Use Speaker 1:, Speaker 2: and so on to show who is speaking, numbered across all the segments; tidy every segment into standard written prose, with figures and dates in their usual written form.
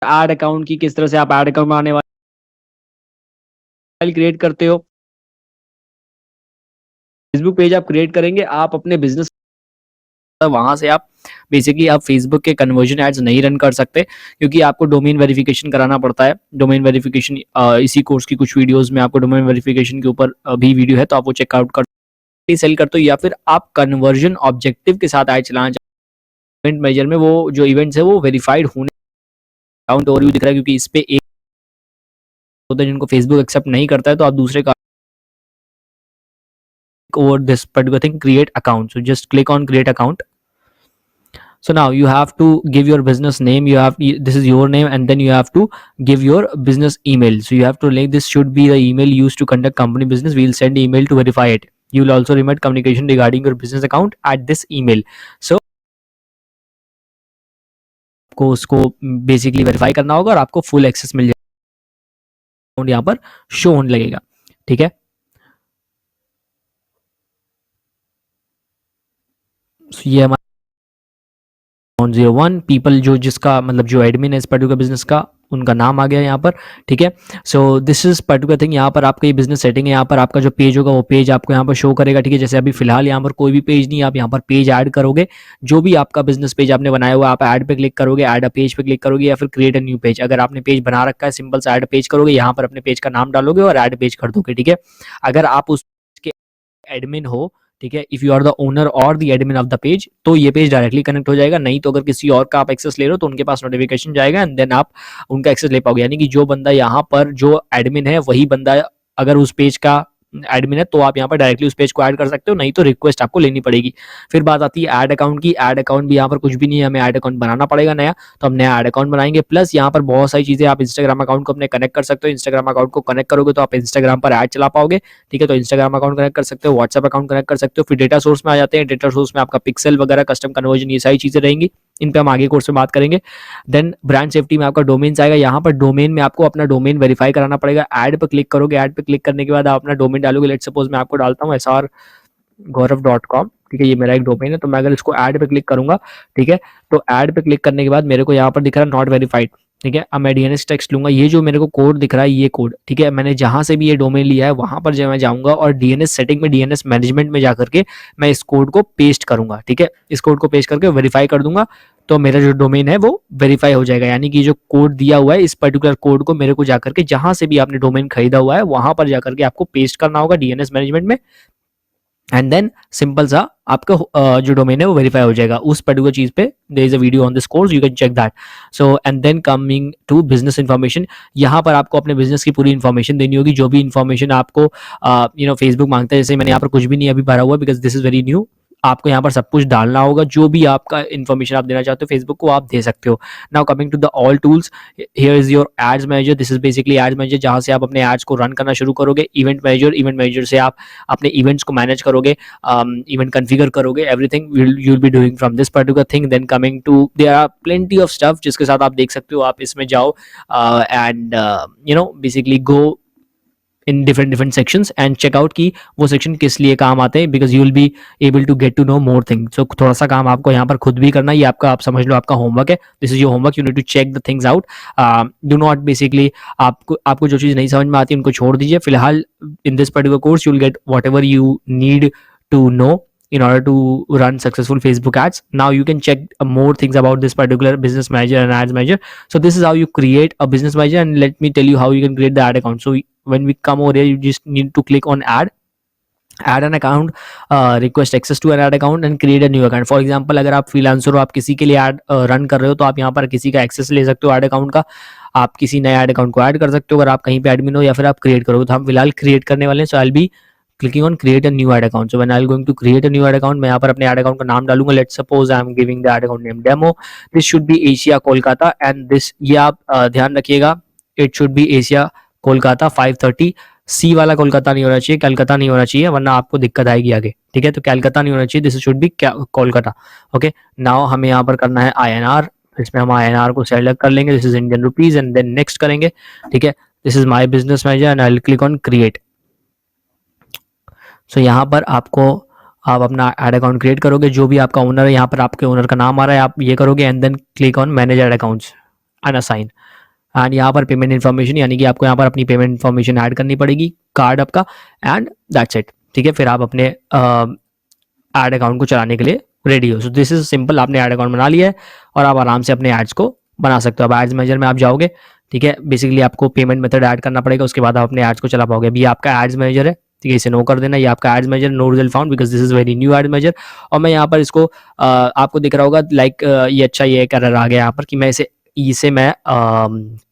Speaker 1: Ad account की किस तरह से आप एड अकाउंट बनाने वाले क्रिएट करते हो। फेसबुक पेज आप क्रिएट करेंगे, आप अपने बिजनेस वहां से आप बेसिकली आप फेसबुक के कन्वर्जन एड्स नहीं रन कर सकते, क्योंकि आपको डोमेन वेरिफिकेशन कराना पड़ता है। डोमेन वेरिफिकेशन इसी कोर्स की कुछ वीडियोस में आपको डोमेन वेरिफिकेशन के ऊपर भी वीडियो है, तो आप वो चेकआउट कर सेल करते हो, या फिर आप कन्वर्जन ऑब्जेक्टिव के साथ ऐड चलाना चाहते हो। इवेंट मेजर में वो जो इवेंट्स है वो वेरीफाइड होने अकाउंट ओवरव्यू दिख रहा है, क्योंकि इस पे एक होता है जिनको फेसबुक एक्सेप्ट नहीं करता है, तो आप दूसरे का over this particular thing, create account. So just click on create account. So now you have to give your business name. This is your name, and then you have to give your business email. So you have to like, this should be the email used to conduct company business. We will send email to verify it. You will also remit communication regarding your business account at this email. So आपको उसको basically verify करना होगा और आपको full access मिल जाएगा, यहाँ पर show होने लगेगा। ठीक है, ये हमारा 01 पीपल जो जिसका मतलब जो एडमिन है इस पर्टिकुलर बिजनेस का, उनका नाम आ गया यहाँ पर। ठीक है, so this is particular thing. यहाँ पर आपका ये बिजनेस सेटिंग है, यहाँ पर आपका जो पेज होगा वो पेज आपको यहाँ पर शो करेगा। ठीक है, जैसे अभी फिलहाल यहाँ पर कोई भी पेज नहीं, आप यहाँ पर पेज ऐड करोगे, जो भी आपका बिजनेस पेज आपने बनाया हुआ, आप ऐड पे क्लिक करोगे, ऐड अ पेज पे क्लिक करोगे, या फिर क्रिएट अ न्यू पेज। अगर आपने पेज बना रखा है, सिंपल सा ऐड पेज करोगे, यहाँ पर अपने पेज का नाम डालोगे और ऐड पेज कर दोगे। ठीक है, अगर आप उसके एडमिन हो, ठीक है, if you are the owner और the admin of the page, तो ये पेज डायरेक्टली कनेक्ट हो जाएगा। नहीं तो अगर किसी और का आप एक्सेस ले रहे हो तो उनके पास नोटिफिकेशन जाएगा एंड देन आप उनका एक्सेस ले पाओगे। यानी कि जो बंदा यहाँ पर जो एडमिन है वही बंदा अगर उस पेज का एडमिन है तो आप यहाँ पर डायरेक्टली उस पेज को ऐड कर सकते हो, नहीं तो रिक्वेस्ट आपको लेनी पड़ेगी। फिर बात आती है ऐड अकाउंट की। ऐड अकाउंट भी यहाँ पर कुछ भी नहीं है, हमें ऐड अकाउंट बनाना पड़ेगा नया, तो हम नया ऐड अकाउंट बनाएंगे। प्लस यहाँ पर बहुत सारी चीजें, आप इंस्टाग्राम अकाउंट को अपने कनेक्ट कर सकते हो। इंस्टाग्राम अकाउंट को कनेक्ट करोगे तो आप इंस्टाग्राम पर ऐड चला पाओगे। ठीक है, तो इंस्टाग्राम अकाउंट कनेक्ट कर सकते हो, व्हाट्सएप अकाउंट कनेक्ट कर सकते हो। फिर डेटा सोर्स में आ जाते हैं। डेटा सोर्स में आपका पिक्सल वगैरह, कस्टम कन्वर्जन, ये सारी चीजें रहेंगी, इन पे हम आगे कोर्स में बात करेंगे। देन ब्रांड सेफ्टी में आपका डोमेन आएगा। यहाँ पर डोमेन में आपको अपना डोमेन वेरीफाई कराना पड़ेगा। ऐड पे क्लिक करोगे, ऐड पे क्लिक करने के बाद आप अपना डोमेन डालोगे। लेट सपोज मैं आपको डालता हूँ srgaurav.com। ठीक है, ये मेरा एक डोमेन है, तो मैं अगर इसको ऐड पे क्लिक करूंगा, ठीक है, तो ऐड पे क्लिक करने के बाद मेरे को यहाँ पर दिख रहा है नॉट वेरीफाइड। ठीक है, अब मैं डीएनएस टेक्स्ट लूंगा, ये जो मेरे को कोड दिख रहा है ये कोड, ठीक है, मैंने जहां से भी ये डोमेन लिया है वहां पर जब मैं जाऊंगा और डीएनएस सेटिंग में, डीएनएस मैनेजमेंट में जाकर के मैं इस कोड को पेस्ट करूंगा। ठीक है, इस कोड को पेस्ट करके वेरीफाई कर दूंगा, तो मेरा जो डोमेन है वो वेरीफाई हो जाएगा। यानी कि जो कोड दिया हुआ है, इस पर्टिकुलर कोड को मेरे को जाकर के जहां से भी आपने डोमेन खरीदा हुआ है वहां पर जाकर के आपको पेस्ट करना होगा डीएनएस मैनेजमेंट में, एंड देन सिंपल सा आपका जो डोमेन है वो वेरीफाई हो जाएगा उस पर्टिकुलर चीज पे। There is a video on this course, you can check that. So and then coming to business information, यहाँ पर आपको अपने बिजनेस की पूरी इन्फॉर्मेशन देनी होगी। जो भी इन्फॉर्मेशन आपको फेसबुक मांगता है, जैसे मैंने यहाँ पर कुछ भी नहीं अभी भरा हुआ because this is very new, आपको यहाँ पर सब कुछ डालना होगा। जो भी आपका इन्फॉर्मेशन आप देना चाहते हो फेसबुक को, आप दे सकते हो। Now coming to the all tools, here is your ads manager. This is basically ads manager, जहां से आप अपने एड्स को रन करना शुरू करोगे। इवेंट मैनेजर, इवेंट मैनेजर से आप अपने इवेंट्स को मैनेज करोगे, इवेंट कॉन्फ़िगर करोगे, everything you will be doing from this particular thing. Then coming to, there are plenty of stuff जिसके साथ आप देख सकते हो। आप इसमें जाओ and basically go in different sections and check out की वो सेक्शन किस लिए काम आते हैं, because you will be able to get to know more thing. So थोड़ा सा काम आपको यहाँ पर खुद भी करना है, ये आपका, आप समझ लो आपका होमवर्क है। This is your homework, you need to check the things out. Do not basically, आपको जो चीज़ नहीं समझ में आती उनको छोड़ दीजिए फिलहाल। In this particular course you will get what ever you need to know in order to run successful Facebook ads. Now you can check more things about this particular business manager and ads manager. So this is how you create a business manager, and let me tell you how you can create the ad account. So when we come over here, you just need to click on add an account, request access to an ad account and create a new account. For example, अगर आप freelancer हो, आप किसी के लिए ad run कर रहे हो, तो आप यहाँ पर किसी का एक्सेस ले सकते हो ad account का। आप किसी नए ad account को ऐड कर सकते हो अगर आप कहीं पे एडमिन हो, या फिर आप क्रिएट करोगे। तो हम फिलहाल क्रिएट करने वाले हैं। सो आई B clicking on create a new ad account. So when I'm going to create a new ad account, मैं यहाँ पर अपने ad account का नाम डालूंगा। Let's suppose I'm giving the ad account name demo. This should be Asia Kolkata, and this, ये आप ध्यान रखिएगा, it should be Asia Kolkata 530। सी वाला कोलकाता नहीं होना चाहिए, कलकत्ता नहीं होना चाहिए, वरना आपको दिक्कत आएगी आगे। ठीक है, तो कलकत्ता नहीं होना चाहिए, this should be Kolkata. Okay, now हमें यहाँ पर करना है INR, इसमें हम INR को सेलेक्ट कर लेंगे, this is Indian rupees, and then next करेंगे। ठीक है, this is my business manager and I will click on create. So यहाँ पर आपको, आप अपना एड अकाउंट क्रिएट करोगे, जो भी आपका ओनर है यहाँ पर आपके ओनर का नाम आ रहा है, आप ये करोगे and then click on manage ad accounts and assign. And यहाँ पर पेमेंट इन्फॉर्मेशन, यानी कि आपको यहाँ पर अपनी पेमेंट इन्फॉर्मेशन ऐड करनी पड़ेगी, कार्ड आपका, एंड दैट्स इट। ठीक है, फिर आप अपने एड अकाउंट को चलाने के लिए रेडी हो। सो दिस इज सिंपल, आपने एड अकाउंट बना लिया है और आप आराम से अपने एड्स को बना सकते हो। अब एड्स मैनेजर में आप जाओगे, ठीक है, बेसिकली आपको पेमेंट मेथड ऐड करना पड़ेगा, उसके बाद आप अपने एड्स को चला पाओगे। अभी आपका एड्स मैनेजर है, ठीक है, इसे नो कर देना, ये आपका ads manager, no result found because this is very new ads manager. और मैं यहाँ पर इसको आपको दिख रहा होगा लाइक ये अच्छा, ये एक एरर आ गया यहाँ पर कि मैं इसे मैं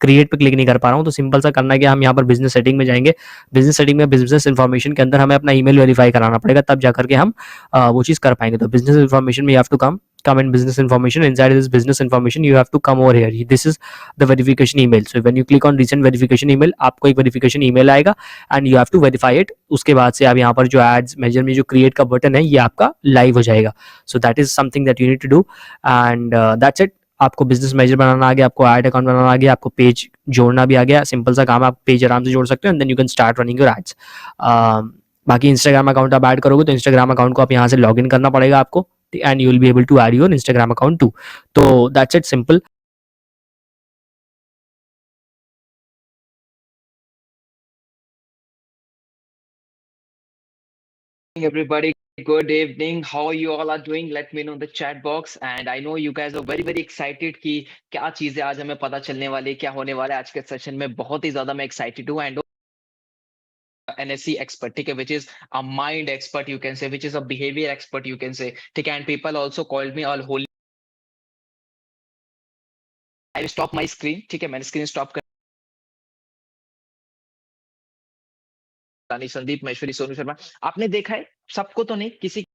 Speaker 1: क्रिएट पे क्लिक नहीं कर पा रहा हूँ। तो सिंपल सा करना है कि हम यहाँ पर बिजनेस सेटिंग में जाएंगे। बिजनेस सेटिंग में बिजनेस इन्फॉर्मेशन के अंदर हमें अपना ईमेल वेरीफाई कराना पड़ेगा, तब जाकर के हम वो चीज़ कर पाएंगे। तो बिजनेस इन्फॉर्मेशन में you have to come in business information. Inside this business information you have to come over here. This is the verification email. So when you click on recent verification email, आपको एक verification email आएगा and you have to verify it. उसके बाद से आप यहाँ पर जो ads measure में जो create का बटन है ये आपका live हो जाएगा. So that is something that you need to do and that's it. आपको बिजनेस मेजर बनाना आ गया, आपको एड अकाउंट बनाना आ गया, आपको पेज जोड़ना भी आ गया। सिंपल सा काम है, आप पेज आराम से जोड़ सकते हो and then you can start running your ads. बाकी इंस्टाग्राम अकाउंट आप ऐड करोगे तो इंस्टाग्राम अकाउंट को आप यहाँ से लॉग इन करना पड़ेगा आपको, and you will be able to add your Instagram account too. So that's it, simple.
Speaker 2: Everybody, good evening. How you all are doing? Let me know in the chat box. And I know you guys are very excited कि क्या चीजें आज हमें पता चलने वाली है, क्या होने वाला है आज के सेशन में। बहुत ही ज्यादा मैं एक्साइटेड हूँ। एंड NSC expert, ठीक है, which is a mind expert you can say, which is a behavior expert you can say, ठीक है। And people also called me all holy. I will stop my screen, ठीक है, मैंने screen stop कर संदीप महेश्वरी, सोनू शर्मा, आपने देखा है सबको तो नहीं, किसी